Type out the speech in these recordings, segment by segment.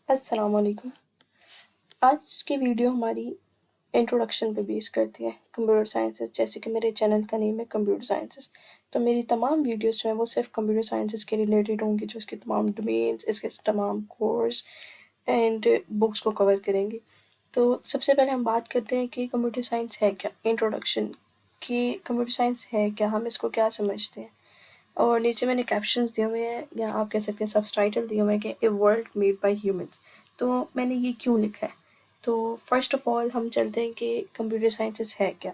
अस्सलाम वालेकुम। आज की वीडियो हमारी इंट्रोडक्शन पे बेस करती है कंप्यूटर साइंसेस। जैसे कि मेरे चैनल का नेम है कंप्यूटर साइंसेस, तो मेरी तमाम वीडियोस जो हैं वो सिर्फ कंप्यूटर साइंसेस के रिलेटेड होंगी, जो इसके तमाम डोमेन्स, इसके तमाम कोर्स एंड बुक्स को कवर करेंगी। तो सबसे पहले हम बात करते हैं कि कंप्यूटर साइंस है क्या। इंट्रोडक्शन कि कंप्यूटर साइंस है क्या, हम इसको क्या समझते हैं। और नीचे मैंने कैप्शंस दिए हुए हैं, या आप कह सकते हैं सबटाइटल दिए हुए हैं कि ए वर्ल्ड मेड बाय ह्यूमंस। तो मैंने ये क्यों लिखा है। तो फर्स्ट ऑफ ऑल हम चलते हैं कि कंप्यूटर साइंसेस है क्या।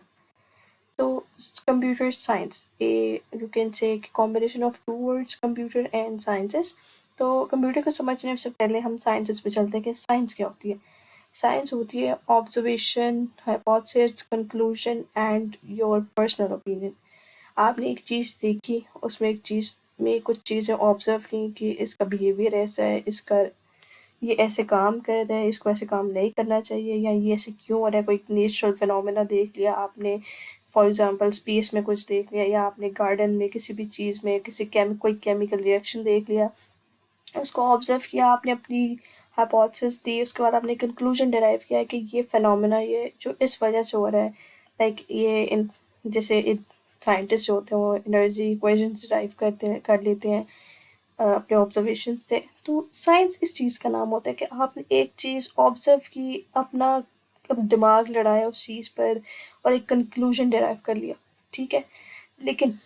तो computer science a you can say combination of two words, computer and sciences. तो कंप्यूटर को समझने से पहले हम साइंसेस पे चलते हैं कि साइंस क्या होती है। साइंस होती है observation, hypothesis, conclusion and your personal opinion. आपने एक चीज़ देखी, उसमें एक चीज़ में कुछ चीज़ें ऑब्ज़र्व की कि इसका बिहेवियर ऐसा है, इसका ये ऐसे काम कर रहा है, इसको ऐसे काम नहीं करना चाहिए, या ये ऐसे क्यों हो रहा है। कोई नेचुरल फिनोमेना देख लिया आपने, फॉर एग्ज़ाम्पल स्पेस में कुछ देख लिया, या आपने गार्डन में किसी भी चीज़ में कोई केमिकल रिएक्शन देख लिया, उसको ऑब्ज़र्व किया आपने, अपनी हाइपोथेसिस दी, उसके बाद आपने कंक्लूजन डिराइव किया कि ये फिनोमेना ये जो इस वजह से हो रहा है। लाइक ये इन जैसे साइंटिस्ट जो होते हैं वो एनर्जी इक्वेशंस डिराइव कर लेते हैं अपने ऑब्जर्वेशन से। तो साइंस इस चीज़ का नाम होता है कि आपने एक चीज़ ऑब्जर्व की, अपना दिमाग लड़ाया उस चीज़ पर और एक कंक्लूजन डिराइव कर लिया। ठीक है, लेकिन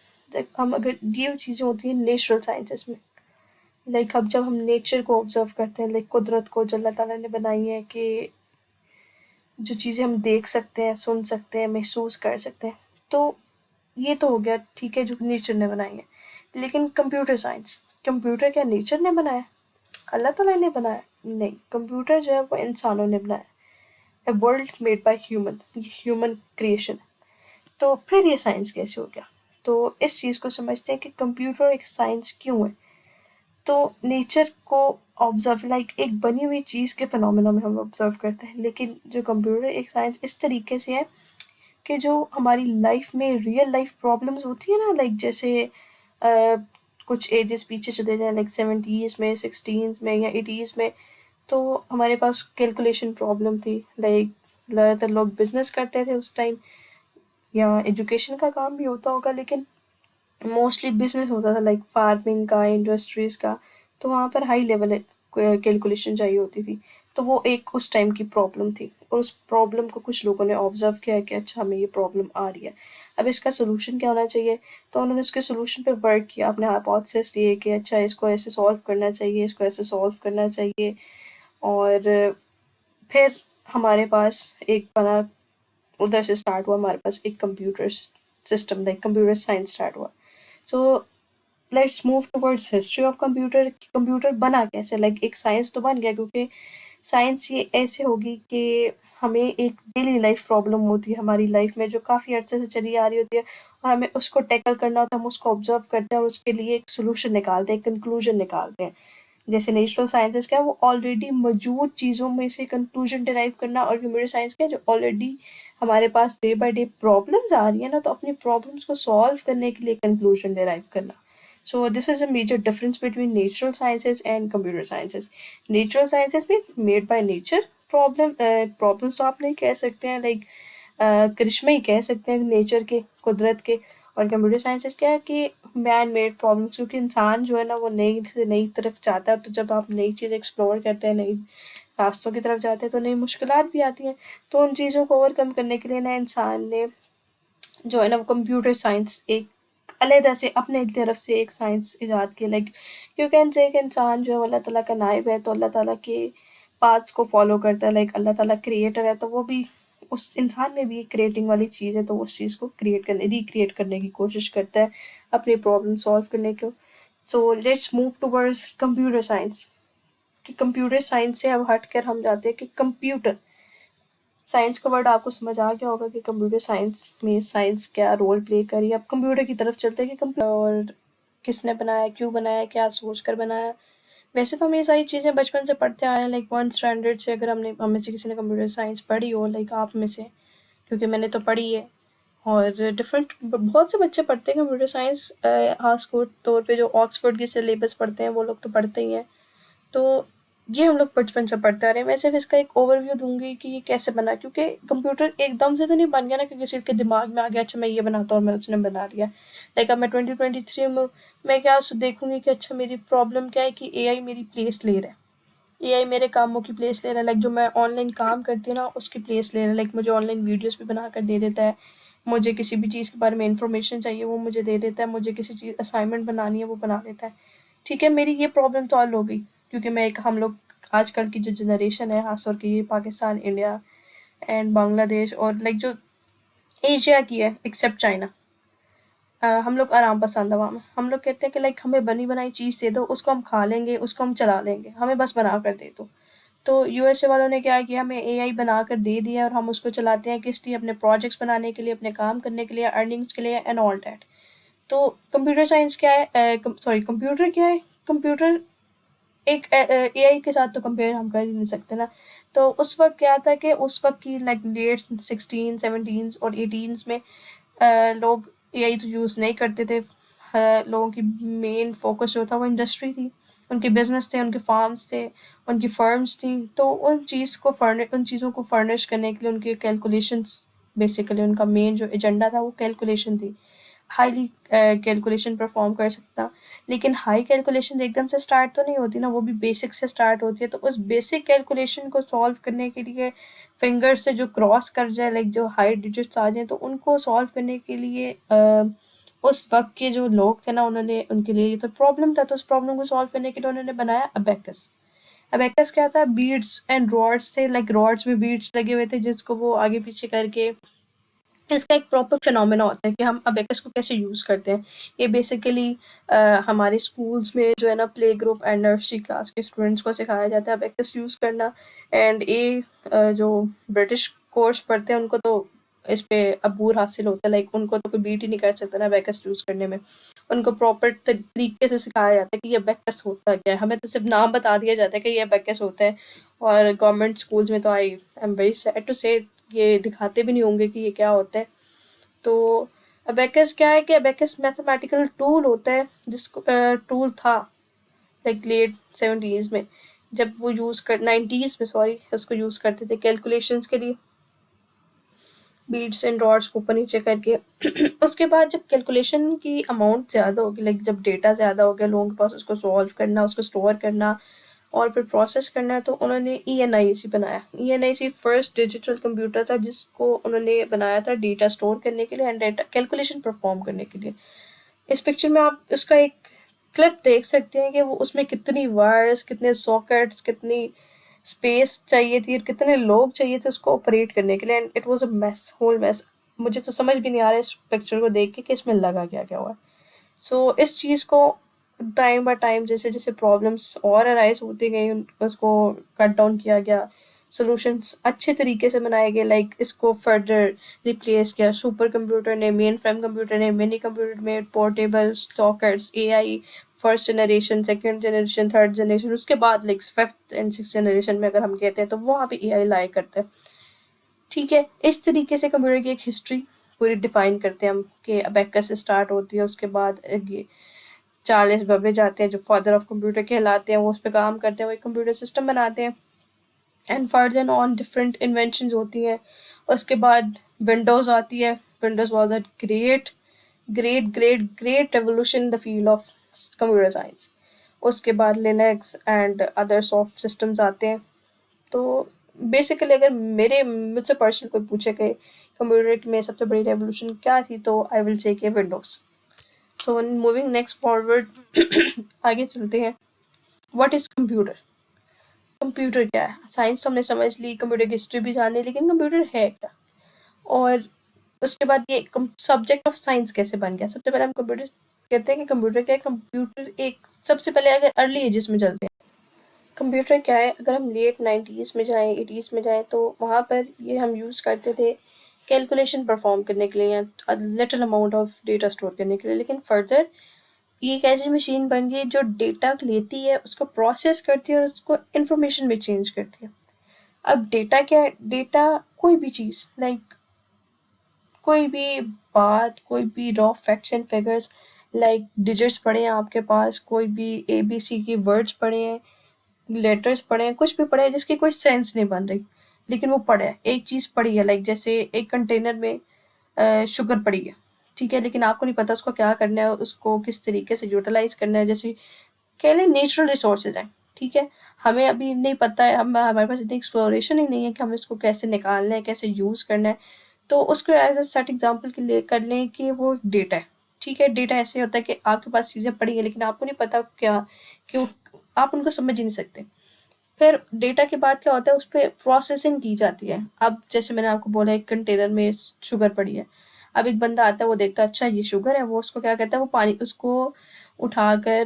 हम अगर ये चीज़ें होती हैं नेचुरल साइंसेस में, लाइक अब जब हम नेचर को ऑब्जर्व करते हैं, लाइक कुदरत को जो अल्लाह ताला ने बनाई है, कि जो चीज़ें हम देख सकते हैं, सुन सकते हैं, महसूस कर सकते हैं, तो ये तो हो गया ठीक है जो नेचर ने बनाई है। लेकिन कंप्यूटर साइंस, कंप्यूटर क्या नेचर ने बनाया, अल्लाह ताला ने बनाया? नहीं, कंप्यूटर जो है वो इंसानों ने बनाया। A world made by human, human creation. तो फिर ये साइंस कैसे हो गया। तो इस चीज़ को समझते हैं कि कंप्यूटर एक साइंस क्यों है। तो नेचर को ऑब्जर्व, लाइक एक बनी हुई चीज़ के फिनोमेना में हम ऑब्जर्व करते हैं, लेकिन जो कंप्यूटर एक साइंस इस तरीके से है कि जो हमारी लाइफ में रियल लाइफ प्रॉब्लम्स होती है ना, लाइक जैसे कुछ एजेस पीछे चले जाएं, लाइक 70s में, 16s में या 80s में, तो हमारे पास कैलकुलेशन प्रॉब्लम थी। लाइक ज़्यादातर लोग बिजनेस करते थे उस टाइम, या एजुकेशन का काम भी होता होगा, लेकिन मोस्टली बिजनेस होता था, लाइक फार्मिंग का, इंडस्ट्रीज़ का। तो वहाँ पर हाई लेवल कैलकुलेशन चाहिए होती थी। तो वो एक उस टाइम की प्रॉब्लम थी, और उस प्रॉब्लम को कुछ लोगों ने ऑब्जर्व किया कि अच्छा हमें ये प्रॉब्लम आ रही है, अब इसका सोल्यूशन क्या होना चाहिए। तो उन्होंने उसके सोल्यूशन पे वर्क किया, अपने हाइपोथेसिस दिए कि अच्छा इसको ऐसे सॉल्व करना चाहिए, इसको ऐसे सॉल्व करना चाहिए। और फिर हमारे पास एक बना, उधर से स्टार्ट हुआ हमारे पास एक computer system, like computer science start हुआ। तो let's move towards history of computer. Computer बना कैसे, लाइक एक साइंस तो बन गया, क्योंकि साइंस ये ऐसे होगी कि हमें एक डेली लाइफ प्रॉब्लम होती है हमारी लाइफ में, जो काफ़ी अर्से से चली आ रही होती है, और हमें उसको टैकल करना होता है। हम उसको ऑब्जर्व करते हैं और उसके लिए एक सोल्यूशन निकालते हैं, कंक्लूजन निकालते हैं। जैसे नेचुरल साइंसेस क्या है, वो ऑलरेडी मौजूद चीज़ों में से कंक्लूजन डिराइव करना, और कंप्यूटर साइंस क्या है जो ऑलरेडी हमारे पास डे बाय डे प्रॉब्लम्स आ रही है ना, तो अपनी प्रॉब्लम्स को सॉल्व करने के लिए कंक्लूजन डिराइव करना। So this is a major difference between natural sciences and computer sciences. Natural sciences में made by nature, problems तो आप नहीं कह सकते हैं, लाइक करिश्मे ही कह सकते हैं नेचर के, कुदरत के। और कंप्यूटर साइंसेस क्या है कि मैन मेड प्रॉब्लम्स, क्योंकि इंसान जो है ना वो नई से नई तरफ जाता है। तो जब आप नई चीज़ एक्सप्लोर करते हैं, नई रास्तों की तरफ जाते हैं, तो नई मुश्किलात भी आती हैं। तो उन चीज़ों को ओवरकम करने के लिए ना इंसान ने जो है ना वो कंप्यूटर साइंस एक अलहदा से अपने तरफ से एक साइंस ईजाद की। लाइक यू कैन से कि इंसान जो है वो अल्लाह ताला का नाइब है, तो अल्लाह ताला के पाथ्स को फॉलो करता है। लाइक अल्लाह ताला क्रिएटर है, तो वो भी उस इंसान में भी एक क्रिएटिंग वाली चीज़ है, तो उस चीज़ को रिक्रिएट करने की कोशिश करता है अपनी प्रॉब्लम सॉल्व करने को। So let's move towards computer science. कि कंप्यूटर साइंस से अब हट कर हम जाते हैं कि कंप्यूटर साइंस का वर्ड आपको समझ आ गया होगा कि कंप्यूटर साइंस में साइंस क्या रोल प्ले करी। अब कंप्यूटर की तरफ चलते हैं कि कंप्यूटर और किसने बनाया, क्यों बनाया, क्या सोच कर बनाया। वैसे तो हम ये सारी चीज़ें बचपन से पढ़ते आ रहे हैं, लाइक 1 स्टैंडर्ड से। अगर हम में से किसी ने कंप्यूटर साइंस पढ़ी हो, लाइक आप में से, क्योंकि मैंने तो पढ़ी है। और डिफरेंट बहुत से बच्चे पढ़ते हैं कंप्यूटर साइंस, खास तौर पे जो ऑक्सफोर्ड की सिलेबस पढ़ते हैं वो लोग तो पढ़ते ही हैं। तो ये हम लोग बचपन से पढ़ते आ रहे हैं। मैं सिर्फ इसका एक ओवरव्यू दूंगी कि ये कैसे बना, क्योंकि कंप्यूटर एकदम से तो नहीं बन गया ना कि किसी के दिमाग में आ गया अच्छा मैं ये बनाता हूँ और मैं उसने बना दिया। लाइक अब मैं 2023 में मैं क्या देखूंगी कि अच्छा मेरी प्रॉब्लम क्या है कि एआई मेरी प्लेस ले रहा है, एआई मेरे कामों की प्लेस ले रहा है। लाइक जो मैं ऑनलाइन काम करती हूँ ना उसकी प्लेस ले रहा है। लाइक मुझे ऑनलाइन वीडियोस भी बना कर दे देता है, मुझे किसी भी चीज़ के बारे में इंफॉर्मेशन चाहिए वो मुझे दे देता है, मुझे किसी चीज़ असाइनमेंट बनानी है वो बना देता है। ठीक है, मेरी ये प्रॉब्लम सॉल्व हो गई, क्योंकि मैं एक हम लोग आजकल की जो जनरेशन है खासतौर की ये पाकिस्तान, इंडिया एंड बांग्लादेश और लाइक जो एशिया की है एक्सेप्ट चाइना, हम लोग आराम पसंद आवाम है। हम लोग कहते हैं कि लाइक हमें बनी बनाई चीज़ दे दो, उसको हम खा लेंगे, उसको हम चला लेंगे, हमें बस बना कर दे दो। तो यूएसए वालों ने क्या किया, हमें एआई बना कर दे दिया और हम उसको चलाते हैं किस लिए, अपने प्रोजेक्ट्स बनाने के लिए, अपने काम करने के लिए, अर्निंग्स के लिए एंड ऑल दैट। तो कंप्यूटर साइंस क्या है, सॉरी कंप्यूटर क्या है, कंप्यूटर एक एआई के साथ तो कंपेयर हम कर ही नहीं सकते ना। तो उस वक्त क्या था कि उस वक्त की लाइक लेट 16, 17 और 18 में लोग एआई तो यूज़ नहीं करते थे। लोगों की मेन फोकस जो था वो इंडस्ट्री थी, उनके बिजनेस थे, उनके फार्म्स थे, उनकी फर्म्स थी। तो उन चीज़ों को फर्निश करने के लिए उनके कैलकुलेशंस, बेसिकली उनका मेन जो एजेंडा था वो कैलकुलेशन थी, हाईली कैलकुलेशन परफॉर्म कर सकता। लेकिन हाई कैलकुलेशन एकदम से स्टार्ट तो नहीं होती ना, वो भी बेसिक से स्टार्ट होती है। तो उस बेसिक कैलकुलेशन को सॉल्व करने के लिए फिंगर से जो क्रॉस कर जाए, लाइक जो हाई डिजिट्स आ जाए, तो उनको सॉल्व करने के लिए उस वक्त के जो लोग थे ना उन्होंने, उनके लिए ये तो प्रॉब्लम था। तो उस प्रॉब्लम को सॉल्व करने के लिए उन्होंने बनाया अबेकस। अबेकस क्या था, बीड्स एंड रॉड्स थे, लाइक रॉड्स में बीड्स लगे हुए थे जिसको वो आगे पीछे करके, इसका एक प्रॉपर फिनोमेना होता है कि हम अबेकस को कैसे यूज़ करते हैं। ये बेसिकली हमारे स्कूल्स में जो है ना play group and nursery class के स्टूडेंट्स को सिखाया जाता है अबेकस यूज़ करना। एंड ये जो ब्रिटिश कोर्स पढ़ते हैं उनको तो इस पे अबूर हासिल होता है, लाइक उनको तो कोई बीट ही नहीं कर सकता ना अबेकस यूज़ करने में। उनको प्रॉपर तरीके से सिखाया जाता है कि ये अबेकस होता क्या है, हमें तो सिर्फ नाम बता दिया जाता है कि ये अबेकस होता है। और गवर्नमेंट स्कूल्स में तो I am very sad to say ये दिखाते भी नहीं होंगे कि ये क्या होता है। तो अबेकस क्या है कि अबेकस मैथमेटिकल टूल होता है, जिसको टूल था लाइक लेट 70s में, जब वो यूज़ कर 90s में सॉरी उसको यूज़ करते थे कैलकुलेशंस के लिए, बीट्स एंड डॉट्स को ऊपर नीचे करके। उसके बाद जब कैलकुलेशन की अमाउंट ज़्यादा होगी, लाइक जब डेटा ज़्यादा हो गया लोगों के पास, उसको सॉल्व करना, उसको स्टोर करना और फिर प्रोसेस करना है, तो उन्होंने ENIC बनाया। ENIC फर्स्ट डिजिटल कंप्यूटर था जिसको उन्होंने बनाया था डेटा स्टोर करने के लिए एंड डेटा कैलकुलेशन परफॉर्म करने के लिए। इस पिक्चर में आप उसका एक क्लिप देख सकते हैं कि वो उसमें कितनी वायर्स, कितने सॉकेट्स, कितनी स्पेस चाहिए थी और कितने लोग चाहिए थे उसको ऑपरेट करने के लिए। And it was a mess, whole mess. मुझे तो समझ भी नहीं आ रहा है इस पिक्चर को देख के कि इसमें लगा क्या क्या हुआ है। सो इस चीज़ को टाइम बाय टाइम जैसे जैसे प्रॉब्लम्स और अराइज होती गई उसको कट डाउन किया गया, सॉल्यूशंस अच्छे तरीके से बनाए गए। लाइक इसको फर्दर रिप्लेस किया सुपर कंप्यूटर ने, मेन फ्रेम कंप्यूटर ने, मिनी कंप्यूटर में, portable sockets, AI first generation, second generation, third generation, उसके बाद like fifth and six generation में अगर हम कहते हैं तो वहाँ पे एआई लाया करते हैं। ठीक है, इस तरीके से कंप्यूटर की एक हिस्ट्री पूरी डिफाइन करते हैं हम कि अबेकस से स्टार्ट होती है, उसके बाद ये चार्ल्स बबे जाते हैं जो फादर ऑफ कंप्यूटर कहलाते हैं, वो उस पर काम करते हैं, वो एक कंप्यूटर सिस्टम बनाते हैं and further on different inventions होती हैं। उसके बाद विंडोज़ आती है। Windows was a great great great great revolution in the field of computer science. उसके बाद Linux and other soft systems आते हैं। तो बेसिकली अगर मुझसे पर्सनल कोई पूछे कि कंप्यूटर में सबसे बड़ी रेवोल्यूशन क्या थी, तो आई विल से कि Windows. So moving next forward आगे चलते हैं। What is computer? कंप्यूटर क्या है? साइंस तो हमने समझ ली, कंप्यूटर की हिस्ट्री भी जान ली, लेकिन कंप्यूटर है क्या? और उसके बाद ये सब्जेक्ट ऑफ साइंस कैसे बन गया? सबसे पहले हम कंप्यूटर कहते हैं कि कंप्यूटर क्या है। कंप्यूटर एक सबसे पहले अगर अर्ली एजेस में चलते हैं, कंप्यूटर क्या है, अगर हम लेट 90s में जाएं, 80s में जाएं, तो वहाँ पर ये हम यूज़ करते थे कैलकुलेशन परफॉर्म करने के लिए या little amount of data store करने के लिए। लेकिन फर्दर ये एक ऐसी मशीन बन गई जो डेटा लेती है, उसको प्रोसेस करती है और उसको इंफॉर्मेशन में चेंज करती है। अब डेटा क्या है? डेटा कोई भी चीज़, लाइक कोई भी बात, कोई भी raw facts and figures, like digits पढ़े हैं आपके पास, कोई भी ABC की वर्ड्स पढ़े हैं, लेटर्स पढ़े हैं, कुछ भी पढ़े हैं जिसकी कोई सेंस नहीं बन रही, लेकिन वो पढ़े हैं, एक चीज़ पढ़ी है, लाइक जैसे एक कंटेनर में शुगर पड़ी है, ठीक है, लेकिन आपको नहीं पता उसको क्या करना है, उसको किस तरीके से यूटिलाइज करना है। जैसे कह लें नेचुरल रिसोर्सेज हैं, ठीक है, हमें अभी नहीं पता है, हम हमारे पास इतनी एक्सप्लोरेशन ही नहीं है कि हमें इसको कैसे निकालना है, कैसे यूज़ करना है। तो उसको एज अ सेट एग्जाम्पल के लिए कर लें कि वो डेटा है, ठीक है, डेटा ऐसे होता है कि आपके पास चीज़ें पड़ी हैं लेकिन आपको नहीं पता क्या, क्यों, आप उनको समझ ही नहीं सकते। फिर डेटा के बाद क्या होता है, उस पर प्रोसेसिंग की जाती है। अब जैसे मैंने आपको बोला एक कंटेनर में शुगर पड़ी है, अब एक बंदा आता है, वो देखता है अच्छा ये शुगर है, वो उसको क्या कहता है, वो पानी उसको उठाकर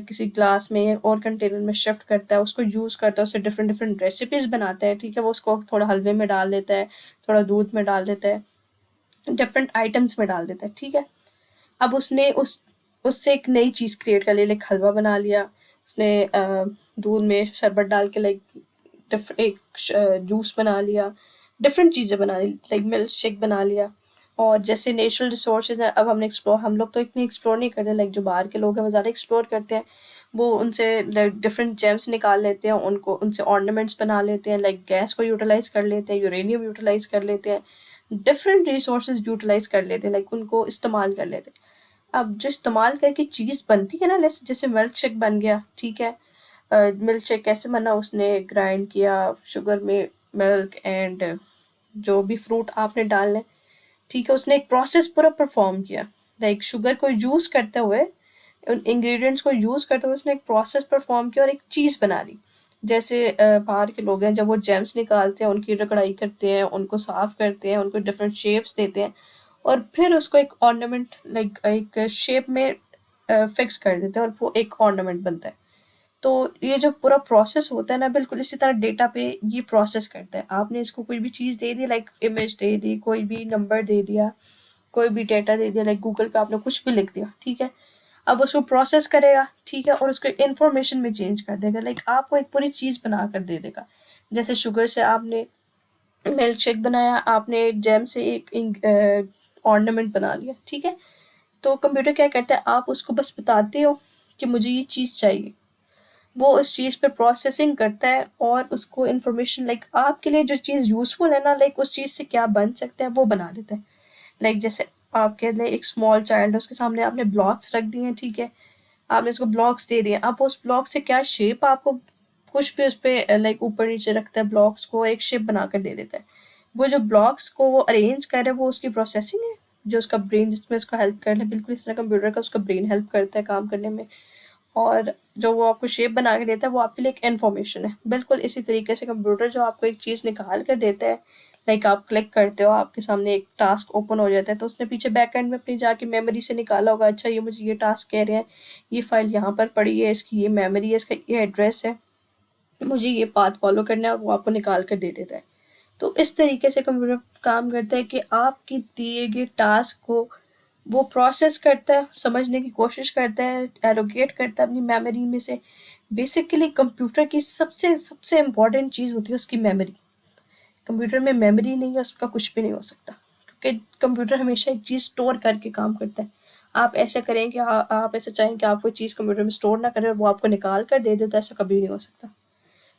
किसी ग्लास में और कंटेनर में शिफ्ट करता है, उसको यूज़ करता है, उससे डिफरेंट डिफरेंट रेसिपीज़ बनाता है, ठीक है, वो उसको थोड़ा हलवे में डाल देता है, थोड़ा दूध में डाल देता है, डिफरेंट आइटम्स में डाल देता है, ठीक है। अब उसने उससे एक नई चीज़ क्रिएट कर ली, लाइक हलवा बना लिया उसने, दूध में शरबत डाल के, लाइक एक जूस बना लिया, डिफरेंट चीज़ें बना ली, लाइक मिल्क शेक बना लिया। और जैसे नेचुरल रिसोर्सेज हैं, अब हमने एक्सप्लोर, हम लोग तो इतनी एक्सप्लोर नहीं करते, लाइक जो बाहर के लोग हैं वो ज़्यादा एक्सप्लोर करते हैं, वो उनसे डिफरेंट जेम्स निकाल लेते हैं, उनको उनसे ऑर्नामेंट्स बना लेते हैं, लाइक गैस को यूटिलाइज कर लेते हैं, यूरेनियम यूटिलाइज कर लेते हैं, डिफरेंट रिसोर्सेज यूटिलाइज कर लेते हैं, लाइक उनको इस्तेमाल कर लेते हैं। अब जो इस्तेमाल करके चीज़ बनती है ना, जैसे मिल्क शेक बन गया, ठीक है, मिल्क शेक कैसे बना, उसने ग्राइंड किया शुगर में मिल्क एंड जो भी फ्रूट आपने डालने, ठीक है, उसने एक प्रोसेस पूरा परफॉर्म किया, लाइक शुगर को यूज़ करते हुए, उन इंग्रेडिएंट्स को यूज़ करते हुए उसने एक प्रोसेस परफॉर्म किया और एक चीज़ बना ली। जैसे बाहर के लोग हैं, जब वो जेम्स निकालते हैं, उनकी रगड़ाई करते हैं, उनको साफ़ करते हैं, उनको डिफरेंट शेप्स देते हैं और फिर उसको एक ऑर्नामेंट, लाइक एक शेप में फिक्स कर देते हैं और वो एक ऑर्नामेंट बनता है। तो ये जो पूरा प्रोसेस होता है ना, बिल्कुल इसी तरह डेटा पे ये प्रोसेस करता है। आपने इसको कोई भी चीज़ दे दी, लाइक इमेज दे दी, कोई भी नंबर दे दिया, कोई भी डेटा दे दिया, लाइक गूगल पे आपने कुछ भी लिख दिया, ठीक है, अब उसको प्रोसेस करेगा, ठीक है, और उसको इन्फॉर्मेशन में चेंज कर देगा, लाइक आपको एक पूरी चीज़ बना कर दे देगा। जैसे शुगर से आपने मिल्क शेक बनाया, आपने जैम से एक ऑर्नामेंट बना लिया, ठीक है, तो कंप्यूटर क्या करता है, आप उसको बस बताते हो कि मुझे ये चीज़ चाहिए, वो उस चीज़ पे प्रोसेसिंग करता है और उसको इन्फॉर्मेशन, लाइक आपके लिए जो चीज़ यूज़फुल है ना, लाइक उस चीज़ से क्या बन सकता है वो बना देता है। लाइक जैसे आपके लिए एक स्मॉल चाइल्ड है, उसके सामने आपने ब्लॉक्स रख दिए हैं, ठीक है, आपने उसको ब्लॉक्स दे दिए, अब उस ब्लॉक से क्या शेप आपको, कुछ भी उस पर लाइक ऊपर नीचे रखता है ब्लॉक्स को, एक शेप बना कर दे देता है। वो जो ब्लॉक्स को वो अरेंज कर रहा है, वो उसकी प्रोसेसिंग है, जो उसका ब्रेन जिसमें उसको हेल्प कर रहा है, बिल्कुल इस तरह कंप्यूटर का उसका ब्रेन हेल्प करता है काम करने में। और जो वो आपको शेप बना के देता है, वो आपके लिए एक इन्फॉर्मेशन है। बिल्कुल इसी तरीके से कंप्यूटर जो आपको एक चीज़ निकाल कर देता है, लाइक आप क्लिक करते हो, आपके सामने एक टास्क ओपन हो जाता है, तो उसने पीछे बैक एंड में अपनी जाके मेमोरी से निकाला होगा, अच्छा ये मुझे ये टास्क कह रहे हैं, ये फाइल यहाँ पर पड़ी है, इसकी ये मेमोरी है, इसका ये एड्रेस है, मुझे ये पाथ फॉलो करना है, और वो आपको निकाल कर दे देता है। तो इस तरीके से कंप्यूटर काम करता है कि आपके दिए गए टास्क को वो प्रोसेस करता है, समझने की कोशिश करता है, एलोकेट करता है अपनी मेमोरी में से। बेसिकली कंप्यूटर की सबसे सबसे इम्पॉर्टेंट चीज़ होती है उसकी मेमोरी। कंप्यूटर में मेमोरी नहीं है, उसका कुछ भी नहीं हो सकता, क्योंकि कंप्यूटर हमेशा एक चीज़ स्टोर करके काम करता है। आप ऐसा करें कि आप ऐसा चाहें कि आप कोई चीज़ कंप्यूटर में स्टोर ना करें और वो आपको निकाल कर दे दे, तो ऐसा कभी नहीं हो सकता।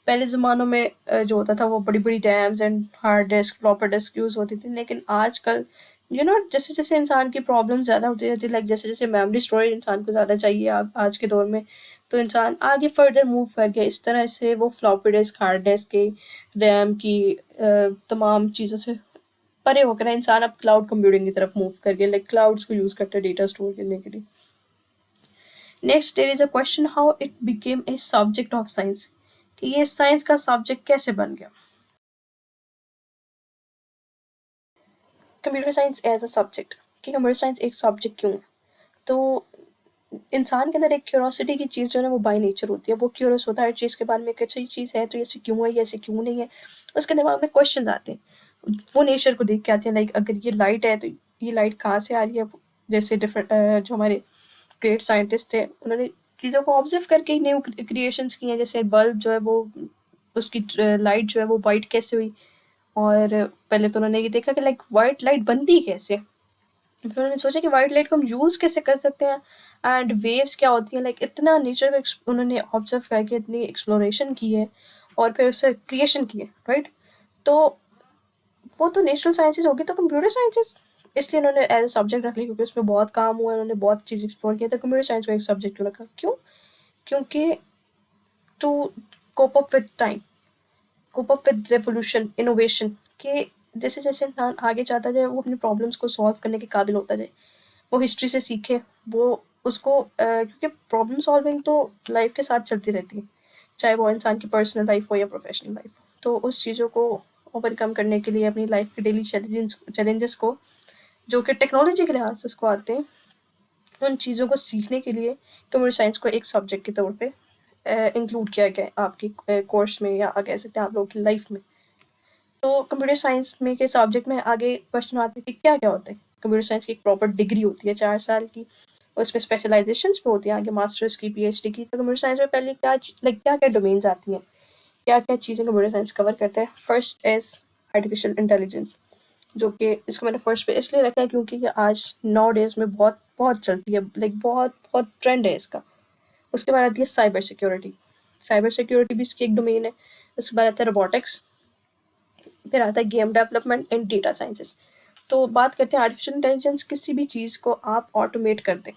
पहले ज़मानों में जो होता था वो बड़ी-बड़ी RAMs and hard disk, floppy disk use होती थी, लेकिन आजकल जैसे-जैसे इंसान की प्रॉब्लम ज़्यादा होती जाती है, लाइक जैसे-जैसे मेमोरी स्टोरेज इंसान को ज़्यादा चाहिए आज के दौर में, तो इंसान आगे फर्दर मूव कर गया। इस तरह से वो फ्लॉपी डिस्क, हार्ड डिस्क की, रैम की तमाम चीज़ों से परे होकर इंसान अब क्लाउड कंप्यूटिंग की तरफ मूव कर गया, लाइक क्लाउड्स को यूज़ करते हैं डेटा स्टोर करने के लिए। Next there is a question, how it became a subject of science, कि ये साइंस का सब्जेक्ट कैसे बन गया। Computer science as a subject, कि कंप्यूटर साइंस एक सब्जेक्ट क्यों है, तो इंसान के अंदर एक क्यूरोसिटी की चीज़ जो है ना, वो बाय नेचर होती है, वो क्यूरियस होता है हर चीज़ के बारे में कि अच्छा ये चीज़ है तो ये ऐसे क्यों है, ये ऐसे क्यों नहीं है, उसके दिमाग में क्वेश्चन आते हैं, वो नेचर को देख के आते हैं, लाइक अगर ये लाइट है तो ये लाइट कहाँ से आ रही है। जैसे डिफरेंट जो हमारे ग्रेट साइंटिस्ट थे, उन्होंने चीज़ों को ऑब्जर्व करके ही न्यू क्रिएशंस की हैं, जैसे बल्ब जो है वो उसकी लाइट जो है वो वाइट कैसे हुई, और पहले तो उन्होंने ये देखा कि लाइक वाइट लाइट बनती कैसे, फिर उन्होंने सोचा कि वाइट लाइट को हम यूज़ कैसे कर सकते हैं एंड वेव्स क्या होती हैं, लाइक इतना नेचर को उन्होंने ऑब्जर्व करके इतनी एक्सप्लोरेशन की है और फिर उससे क्रिएशन की है, राइट। तो वो तो नेचुरल साइंसेज होगी, तो कंप्यूटर साइंसेज इसलिए उन्होंने एज अ सब्जेक्ट रख लिया क्योंकि उसमें बहुत काम हुआ है, उन्होंने बहुत चीज़ एक्सप्लोर किया, तो कंप्यूटर साइंस को एक सब्जेक्ट रखा। क्यों? क्योंकि to cope up with time, cope up with revolution, innovation, कि जैसे जैसे इंसान आगे जाता जाए वो अपनी प्रॉब्लम्स को सॉल्व करने के काबिल होता जाए, वो हिस्ट्री से सीखे, वो उसको क्योंकि प्रॉब्लम सॉल्विंग तो लाइफ के साथ चलती रहती है, चाहे वो इंसान की पर्सनल लाइफ हो या प्रोफेशनल लाइफ हो। तो उस चीज़ों को ओवरकम करने के लिए अपनी लाइफ के डेली चैलेंजेस को, जो कि टेक्नोलॉजी के लिहाज से उसको आते हैं, उन चीज़ों को सीखने के लिए कंप्यूटर साइंस को एक सब्जेक्ट के तौर पे इंक्लूड किया गया है आपकी कोर्स में, या कह सकते हैं आप लोगों की लाइफ में। तो कंप्यूटर साइंस में के सब्जेक्ट में आगे क्वेश्चन आते हैं कि क्या क्या होता है। कंप्यूटर साइंस की एक प्रॉपर डिग्री होती है 4 साल की, उसमें स्पेशलाइजेशंस भी होती हैं आगे, मास्टर्स की, पीएचडी की। तो कंप्यूटर साइंस में पहले क्या क्या डोमेन्स आती हैं, क्या क्या चीज़ें कंप्यूटर साइंस कवर करता है। फर्स्ट इज आर्टिफिशियल इंटेलिजेंस, जो कि इसको मैंने फर्स्ट पे इसलिए रखा है क्योंकि ये आज नाउ डेज में बहुत बहुत चलती है, लाइक बहुत बहुत ट्रेंड है इसका। उसके बाद आती है साइबर सिक्योरिटी, साइबर सिक्योरिटी भी इसकी एक डोमेन है। उसके बाद आता है रोबोटिक्स, फिर आता है game development and data sciences. तो बात करते हैं आर्टिफिशियल इंटेलिजेंस, किसी भी चीज़ को आप ऑटोमेट कर दें।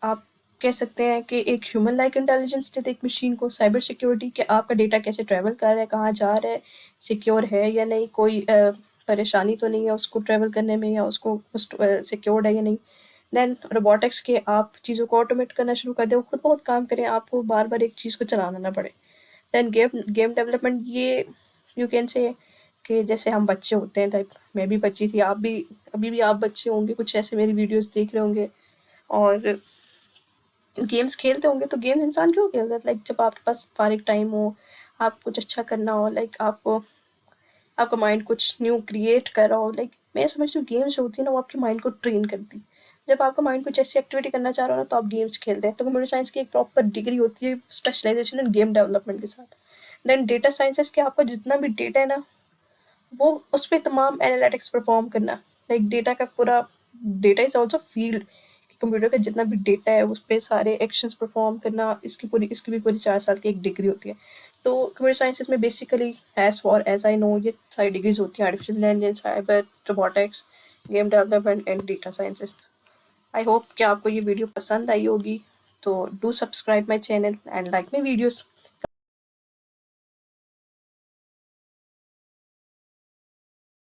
आप कह सकते हैं कि एक ह्यूमन लाइक इंटेलिजेंस देते एक मशीन को। साइबर सिक्योरिटी कि आपका डेटा कैसे ट्रैवल कर रहा है, कहाँ जा रहा है, सिक्योर है या नहीं, कोई परेशानी तो नहीं है उसको ट्रैवल करने में, या उसको सिक्योर्ड है या नहीं। देन रोबोटिक्स के आप चीज़ों को ऑटोमेट करना शुरू कर दें, वो खुद बहुत काम करें, आपको बार बार एक चीज़ को चलाना ना पड़े। देन गेम डेवलपमेंट, ये यू कैन से कि जैसे हम बच्चे होते हैं, टाइप मैं भी बच्ची थी, आप भी अभी भी आप बच्चे होंगे, कुछ ऐसे मेरी वीडियोस देख रहे होंगे और गेम्स खेलते होंगे। तो गेम्स इंसान क्यों खेलता है, लाइक जब आपके पास फारिग टाइम हो, आप कुछ अच्छा करना हो, लाइक आपको आपका माइंड कुछ न्यू क्रिएट कर रहा हो, लाइक मैं समझती हूँ गेम्स जो होती है ना वो आपके माइंड को ट्रेन करती है। जब आपका माइंड कुछ ऐसी एक्टिविटी करना चाह रहा हो ना, तो आप गेम्स खेलते हैं। तो कंप्यूटर साइंस की एक प्रॉपर डिग्री होती है स्पेशलाइजेशन इन गेम डेवलपमेंट के साथ। देन डेटा साइंसेस के आपका जितना भी डेटा है ना, वो उस पे तमाम एनालिटिक्स परफॉर्म करना, लाइक डेटा का पूरा, data is also field, computer का जितना भी डेटा है उस पर सारे एक्शंस परफॉर्म करना, इसकी भी पूरी 4 साल की एक डिग्री होती है। तो कंप्यूटर साइंसेस में basically as far as I know ये सारी डिग्रीज होती हैं, artificial intelligence, cyber, robotics, game development and data sciences. I hope कि आपको ये वीडियो पसंद आई होगी, तो do subscribe my channel and like my videos.